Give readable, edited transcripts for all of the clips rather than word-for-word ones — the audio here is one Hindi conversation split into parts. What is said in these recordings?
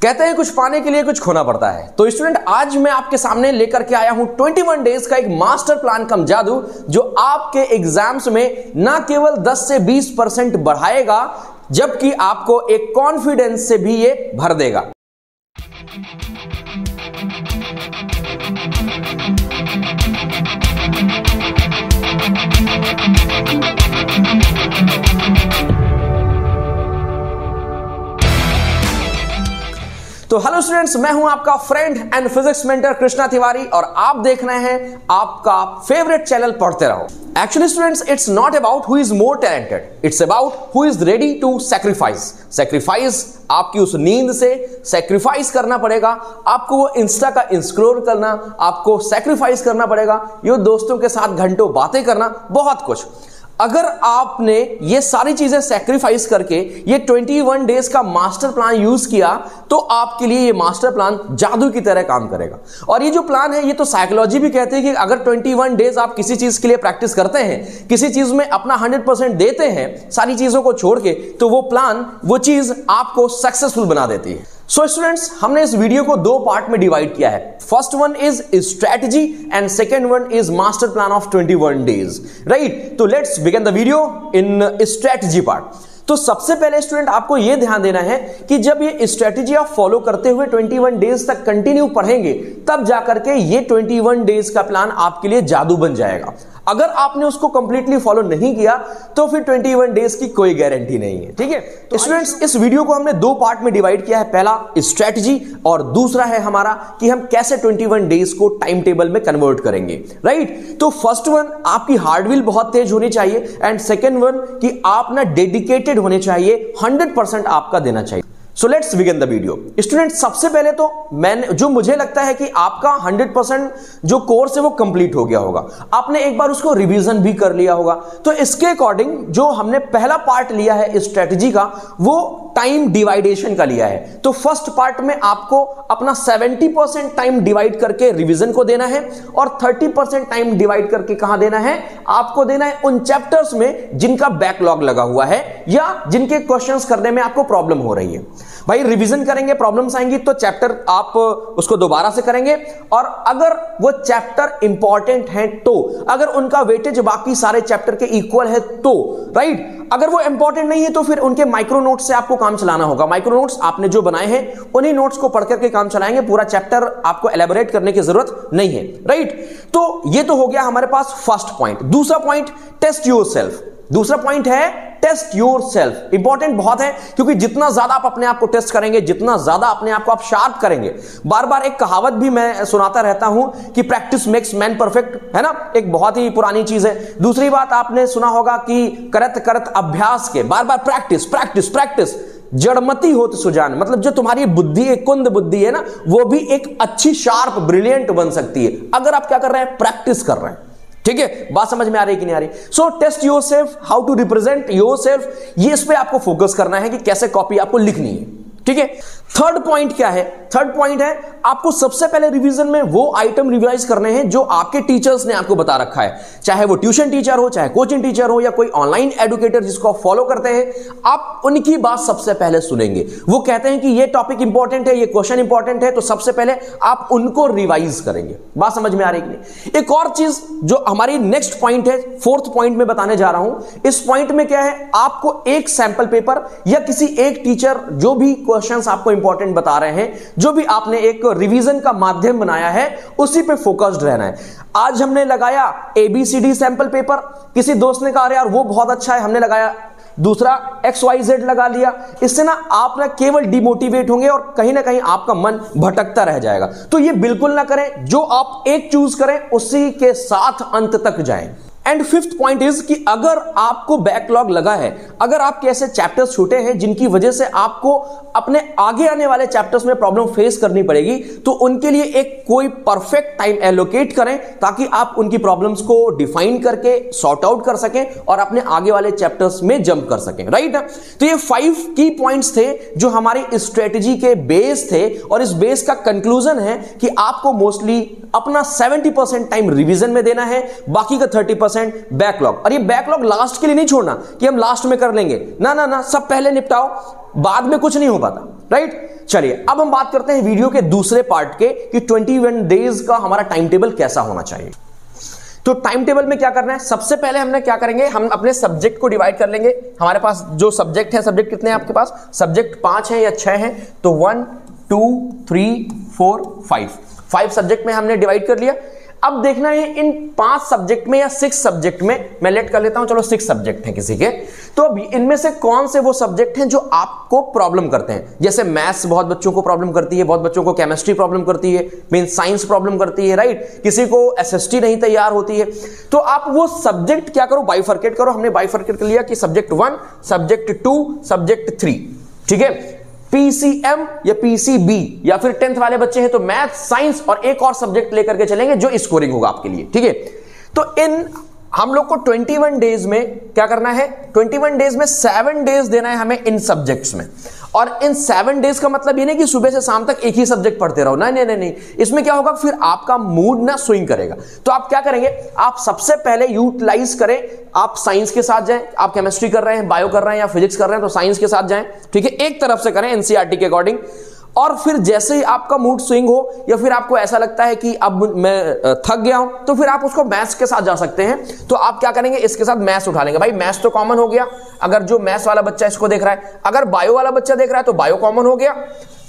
कहते हैं कुछ पाने के लिए कुछ खोना पड़ता है। तो स्टूडेंट, आज मैं आपके सामने लेकर के आया हूं 21 डेज का एक मास्टर प्लान कम जादू, जो आपके एग्जाम्स में ना केवल 10 से 20% बढ़ाएगा, जबकि आपको एक कॉन्फिडेंस से भी ये भर देगा। तो हेलो स्टूडेंट्स, मैं हूं आपका friend and physics mentor Krishna Tiwari और आप देख रहे हैं आपका फेवरेट चैनल पढ़ते रहो। Actually students, it's not about who is more talented, it's about who is ready to sacrifice. आपकी उस नींद से सैक्रिफाइस करना पड़ेगा, आपको वो इंस्टा का इंस्क्रॉल करना, आपको सैक्रिफाइस करना पड़ेगा, ये दोस्तों के साथ घंटों बातें करना, बहुत कुछ। अगर आपने ये सारी चीजें सैक्रिफाइस करके ये 21 डेज का मास्टर प्लान यूज किया, तो आपके लिए ये मास्टर प्लान जादू की तरह काम करेगा। और ये जो प्लान है, ये तो साइकोलॉजी भी कहती है कि अगर 21 डेज आप किसी चीज के लिए प्रैक्टिस करते हैं, किसी चीज में अपना 100% देते हैं, सारी चीजों को छोड़ के, तो वो प्लान, वो चीज आपको सक्सेसफुल बना देती है। सो स्टूडेंट्स, हमने इस वीडियो को दो पार्ट में डिवाइड किया है। First one is strategy and second one is master plan of 21 days, right. तो let's begin the video in strategy part. तो सबसे पहले स्टूडेंट, आपको यह ध्यान देना है कि जब ये स्ट्रेटजी आप फॉलो करते हुए 21 डेज तक कंटिन्यू पढ़ेंगे, तब जाकर के ये 21 डेज का प्लान आपके लिए जादू बन जाएगा। अगर आपने उसको कंप्लीटली फॉलो नहीं किया, तो फिर 21 डेज की कोई गारंटी नहीं है, ठीक है। तो स्टूडेंट्स, इस वीडियो को हमने दो पार्ट में डिवाइड किया है। पहला स्ट्रेटजी और दूसरा है हमारा कि हम कैसे 21 डेज को टाइम टेबल में कन्वर्ट करेंगे, राइट। तो फर्स्ट वन, आपकी हार्ड विल बहुत तेज होनी चाहिए, एंड सेकेंड वन कि आप ना डेडिकेटेड होने चाहिए, 100% आपका देना चाहिए। So let's begin the video. Student, सबसे पहले तो मुझे लगता है कि आपका 100% जो कोर्स है वो कंप्लीट हो गया होगा, आपने एक बार उसको रिवीजन भी कर लिया होगा। तो इसके अकॉर्डिंग जो हमने पहला पार्ट लिया है स्ट्रेटजी का, वो टाइम डिवाइडेशन का लिया है। तो फर्स्ट पार्ट में आपको अपना 70% टाइम डिवाइड करके रिवीजन को देना है, और 30% टाइम डिवाइड करके कहां देना है, आपको देना है उन चैप्टर्स में जिनका बैकलॉग लगा हुआ है या जिनके क्वेश्चंस करने में आपको प्रॉब्लम हो रही है। भाई, रिवीजन करेंगे, प्रॉब्लम्स आएंगी, तो चैप्टर आप उसको दोबारा से करेंगे, और अगर वो चैप्टर इंपॉर्टेंट है, तो अगर उनका वेटेज बाकी सारे चैप्टर के इक्वल है, तो राइट। अगर वो इंपॉर्टेंट नहीं है, तो फिर उनके माइक्रो नोट्स से आपको काम चलाना होगा। माइक्रो नोट्स आपने जो बनाए हैं, उन्हीं नोट्स को पढ़ करके काम चलाएंगे, पूरा चैप्टर आपको एलैबोरेट करने की जरूरत नहीं है, राइट। तो ये तो हो गया हमारे पास फर्स्ट पॉइंट। दूसरा पॉइंट, टेस्ट योरसेल्फ। दूसरा पॉइंट है टेस्ट योरसेल्फ। इंपॉर्टेंट बहुत है, क्योंकि जितना ज्यादा आप अपने आप को टेस्ट करेंगे, जितना ज्यादा अपने आप को आप शार्प करेंगे। बार बार एक कहावत भी मैं सुनाता रहता हूं कि प्रैक्टिस मेक्स मैन परफेक्ट, है ना, एक बहुत ही पुरानी चीज है। दूसरी बात आपने सुना होगा कि करत करत अभ्यास के, बार बार प्रैक्टिस प्रैक्टिस प्रैक्टिस, जड़मती होत सुजान, मतलब जो तुम्हारी बुद्धि है, कुंद बुद्धि है ना, वो भी एक अच्छी शार्प ब्रिलियंट बन सकती है, अगर आप क्या कर रहे हैं, प्रैक्टिस कर रहे हैं। ठीक है, बात समझ में आ रही है कि नहीं आ रही। So test yourself, how to represent yourself, ये इस पे आपको फोकस करना है कि कैसे कॉपी आपको लिखनी है, ठीक है। थर्ड पॉइंट क्या है? थर्ड पॉइंट है, आपको सबसे पहले रिवीजन में वो आइटम रिवाइज करने हैं जो आपके टीचर्स ने आपको बता रखा है, चाहे वो ट्यूशन टीचर हो, चाहे कोचिंग टीचर हो, या कोई ऑनलाइन एडुकेटर जिसको आप फॉलो करते हैं। आप उनकी बात सबसे पहले सुनेंगे। वो कहते हैं कि ये टॉपिक इंपॉर्टेंट है, ये क्वेश्चन इंपॉर्टेंट है, तो सबसे पहले आप उनको रिवाइज करेंगे। बात समझ में आ रही है कि नहीं? एक और चीज जो हमारी नेक्स्ट पॉइंट है, फोर्थ पॉइंट में बताने जा रहा हूं। इस पॉइंट में क्या है, आपको एक सैंपल पेपर या किसी एक टीचर जो भी क्वेश्चंस आपको इंपॉर्टेंट बता रहे हैं, जो भी आपने एक रिवीजन का माध्यम बनाया है, उसी पे फोकस्ड रहना है। आज हमने लगाया ABCD सैंपल पेपर, किसी दोस्त ने कहा यार वो बहुत अच्छा है, हमने लगाया दूसरा XYZ लगा लिया। इससे ना आप ना केवल डिमोटिवेट होंगे और कहीं ना कहीं आपका मन भटकता रह जाएगा। तो ये बिल्कुल ना करें, जो आप एक चूज करें उसी के साथ अंत तक जाएं। एंड फिफ्थ पॉइंट इज कि अगर आपको बैकलॉग लगा है, अगर आपके ऐसे चैप्टर्स छूटे हैं जिनकी वजह से आपको अपने आगे आने वाले चैप्टर्स में प्रॉब्लम फेस करनी पड़ेगी, तो उनके लिए एक कोई परफेक्ट टाइम एलोकेट करें, ताकि आप उनकी प्रॉब्लम्स को डिफाइन करके सॉर्ट आउट कर सकें और अपने आगे वाले चैप्टर्स में जंप कर सकें, राइट। तो ये 5 की पॉइंट्स थे जो हमारी स्ट्रेटजी के बेस थे, और इस बेस का कंक्लूजन है कि आपको मोस्टली अपना 70% टाइम रिवीजन में देना है, बाकी का 30% बैकलॉग। और ये बैकलॉग लास्ट के लिए नहीं छोड़ना कि हम लास्ट में कर लेंगे, ना ना ना, सब पहले निपटाओ, बाद में कुछ नहीं हो पाता, राइट। चलिए अब हम बात करते हैं वीडियो के दूसरे पार्ट के कि 21 डेज का हमारा टाइम टेबल कैसा होना चाहिए। तो टाइम टेबल में क्या करना है, सबसे पहले हमने क्या करेंगे, हम अपने सब्जेक्ट को डिवाइड कर लेंगे। हमारे पास जो सब्जेक्ट है, सब्जेक्ट कितने हैं आपके पास, सब्जेक्ट 5 है या 6 हैं, तो 1 2 3 4 5 सब्जेक्ट में हमने डिवाइड कर लिया। अब देखना है इन 5 सब्जेक्ट में या 6 सब्जेक्ट में, मैं लेट कर लेता हूं, चलो 6 सब्जेक्ट हैं किसी के, तो अब इनमें से कौन से वो सब्जेक्ट हैं जो आपको प्रॉब्लम करते हैं। जैसे मैथ्स बहुत बच्चों को प्रॉब्लम करती है, बहुत बच्चों को केमिस्ट्री प्रॉब्लम करती है, मीन साइंस प्रॉब्लम करती है, राइट, किसी को एसएसटी नहीं तैयार होती है। तो आप वो सब्जेक्ट क्या करो, बाइफरकेट करो। हमने बाइफरकेट कर लिया कि सब्जेक्ट 1, सब्जेक्ट 2, सब्जेक्ट 3, ठीक है। पीसीएम या पीसीबी या फिर 10th वाले बच्चे हैं तो मैथ, साइंस और एक और सब्जेक्ट लेकर के चलेंगे जो स्कोरिंग होगा आपके लिए, ठीक है। तो इन हम लोग को 21 डेज में क्या करना है, 21 डेज में 7 डेज देना है हमें इन सब्जेक्ट्स में। और इन 7 डेज का मतलब ये नहीं कि सुबह से शाम तक एक ही सब्जेक्ट पढ़ते रहो, नहीं नहीं नहीं, इसमें क्या होगा, फिर आपका मूड ना स्विंग करेगा। तो आप क्या करेंगे, आप सबसे पहले यूटिलाइज करें, आप साइंस के साथ जाएं, आप केमिस्ट्री कर रहे हैं, बायो कर रहे हैं या फिजिक्स कर रहे हैं तो साइंस के साथ जाएं, ठीक है, एक तरफ से करें एनसीईआरटी के अकॉर्डिंग। और फिर जैसे ही आपका मूड स्विंग हो या फिर आपको ऐसा लगता है कि अब मैं थक गया हूं, तो फिर आप उसको मैथ्स के साथ जा सकते हैं। तो आप क्या करेंगे, इसके साथ मैथ्स उठा लेंगे। भाई मैथ्स तो कॉमन हो गया, अगर जो मैथ्स वाला बच्चा इसको देख रहा है, अगर बायो वाला बच्चा देख रहा है तो बायो कॉमन हो गया,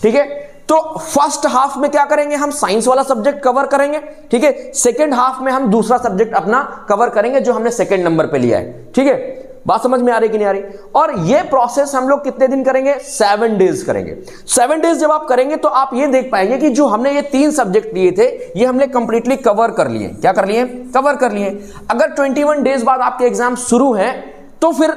ठीक है। तो फर्स्ट हाफ में क्या करेंगे, हम साइंस वाला सब्जेक्ट कवर करेंगे, ठीक है। सेकेंड हाफ में हम दूसरा सब्जेक्ट अपना कवर करेंगे जो हमने सेकेंड नंबर पे लिया है, ठीक है। बात समझ में आ रही कि नहीं आ रही। और ये प्रोसेस हम लोग कितने दिन करेंगे, 7 डेज करेंगे। 7 डेज जब आप करेंगे तो आप ये देख पाएंगे कि जो हमने ये 3 सब्जेक्ट लिए थे ये हमने कंप्लीटली कवर कर लिए। क्या कर लिए, कवर कर लिए। अगर 21 डेज बाद आपके एग्जाम शुरू हैं तो फिर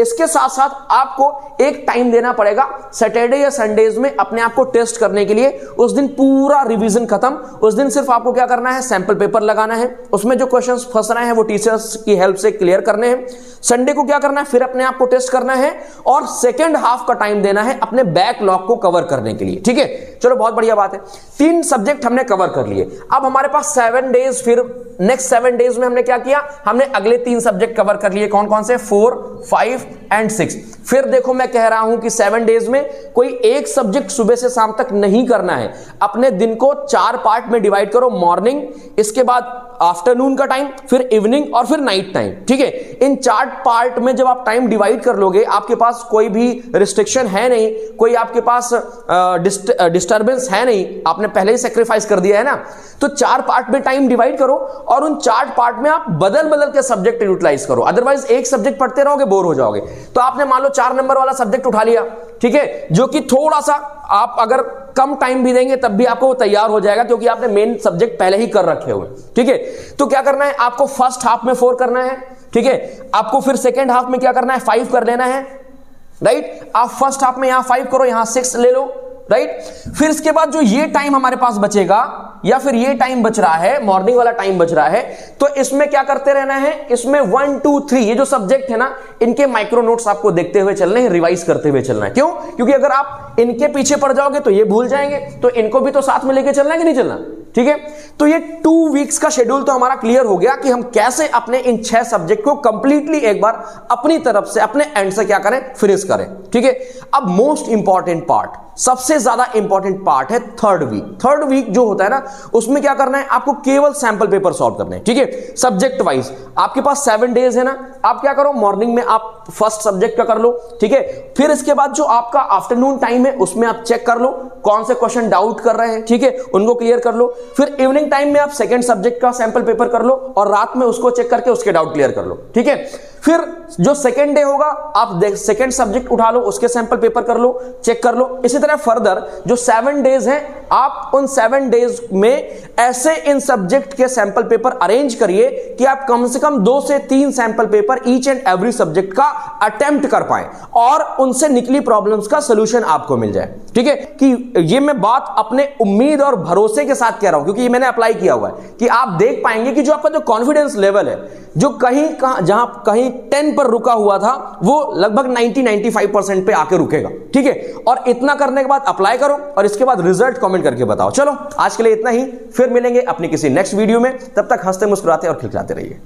इसके साथ साथ आपको एक टाइम देना पड़ेगा सैटरडे या संडेज में अपने आप को टेस्ट करने के लिए। उस दिन पूरा रिवीजन खत्म, उस दिन सिर्फ आपको क्या करना है, सैंपल पेपर लगाना है, उसमें जो क्वेश्चंस फंस रहे हैं वो टीचर्स की हेल्प से क्लियर करने हैं। संडे को क्या करना है, फिर अपने आप को टेस्ट करना है और सेकेंड हाफ का टाइम देना है अपने बैकलॉग को कवर करने के लिए, ठीक है। चलो बहुत बढ़िया बात है, 3 सब्जेक्ट हमने कवर कर लिए। अब हमारे पास 7 डेज, फिर नेक्स्ट 7 डेज में हमने क्या किया, हमने अगले 3 सब्जेक्ट कवर कर लिए। कौन कौन से, 4, 5 एंड 6। फिर देखो मैं कह रहा हूं कि 7 डेज में कोई एक सब्जेक्ट सुबह से शाम तक नहीं करना है। अपने दिन को 4 पार्ट में डिवाइड करो, मॉर्निंग, इसके बाद आफ्टरनून का टाइम, फिर इवनिंग और फिर नाइट टाइम, ठीक है। इन 4 पार्ट में जब आप टाइम डिवाइड कर लोगे, आपके पास कोई भी रिस्ट्रिक्शन है नहीं, कोई आपके पास डिस्टर्बेंस है नहीं, आपने पहले ही सेक्रीफाइस कर दिया है ना। तो 4 पार्ट में टाइम डिवाइड करो और उन 4 पार्ट में आप बदल बदल के सब्जेक्ट यूटिलाइज करो। अदरवाइज एक सब्जेक्ट पढ़ते रहोगे, बोर हो जाओगे। तो आपने मान लो 4 नंबर वाला सब्जेक्ट उठा लिया, ठीक है, जो कि थोड़ा सा आप अगर कम टाइम भी देंगे तब भी आपको वो तैयार हो जाएगा क्योंकि आपने मेन सब्जेक्ट पहले ही कर रखे हुए, ठीक है। तो क्या करना है, आपको फर्स्ट हाफ में 4 करना है, ठीक है। आपको फिर सेकेंड हाफ में क्या करना है, 5 कर लेना है, राइट। आप फर्स्ट हाफ में यहां 5 करो, यहां 6 ले लो, राइट। फिर इसके बाद जो ये टाइम हमारे पास बचेगा या फिर ये टाइम बच रहा है, मॉर्निंग वाला टाइम बच रहा है, तो इसमें क्या करते रहना है, इसमें 1 2 3 ये जो सब्जेक्ट है ना, इनके माइक्रो नोट्स आपको देखते हुए चलने हैं, रिवाइज करते हुए चलना है। क्यों, क्योंकि अगर आप इनके पीछे पड़ जाओगे तो ये भूल जाएंगे, तो इनको भी तो साथ में लेके चलना है कि नहीं चलना, ठीक है। तो ये 2 वीक्स का शेड्यूल तो हमारा क्लियर हो गया कि हम कैसे अपने इन 6 सब्जेक्ट को कंप्लीटली एक बार अपनी तरफ से अपने एंड से क्या करें, फिनिश करें, ठीक है। अब मोस्ट इंपॉर्टेंट पार्ट, सबसे ज्यादा इंपॉर्टेंट पार्ट है थर्ड वीक। थर्ड वीक जो होता है ना, उसमें क्या करना है, आपको केवल सैंपल पेपर सॉल्व करने हैं, ठीक है, सब्जेक्ट वाइज। आपके पास 7 डेज है ना, आप क्या करो, मॉर्निंग में आप फर्स्ट सब्जेक्ट का कर लो, ठीक है। फिर इसके बाद जो आपका आफ्टरनून टाइम है उसमें आप चेक कर लो कौन से क्वेश्चन डाउट कर रहे हैं, ठीक है, उनको क्लियर कर लो। फिर इवनिंग टाइम में आप सेकंड सब्जेक्ट का सैंपल पेपर कर लो और रात में उसको चेक करके उसके डाउट क्लियर कर लो, ठीक है। फिर जो सेकंड डे होगा आप सेकंड सब्जेक्ट उठा लो, उसके सैंपल पेपर कर लो, चेक कर लो। इसी तरह फर्दर जो 7 डेज हैं, आप उन 7 डेज में ऐसे इन सब्जेक्ट के सैंपल पेपर अरेंज करिए कि आप कम से कम 2 से 3 sample paper each and every subject का अटेम्प्ट कर पाए और उनसे निकली प्रॉब्लम्स का सॉल्यूशन आपको मिल जाए, ठीक है। कि ये मैं बात अपने उम्मीद और भरोसे के साथ कह रहा हूं क्योंकि ये मैंने अप्लाई किया हुआ है कि आप देख पाएंगे कि जो आपका जो कॉन्फिडेंस लेवल है, जो जहां कहीं 10 पर रुका हुआ था, वो लगभग 90-95% पे आके रुकेगा, ठीक है। और इतना करने के बाद अप्लाई करो और इसके बाद रिजल्ट कमेंट करके बताओ। चलो आज के लिए इतना ही, फिर मिलेंगे अपनी किसी नेक्स्ट वीडियो में, तब तक हंसते मुस्कुराते और खिलखिलाते रहिए।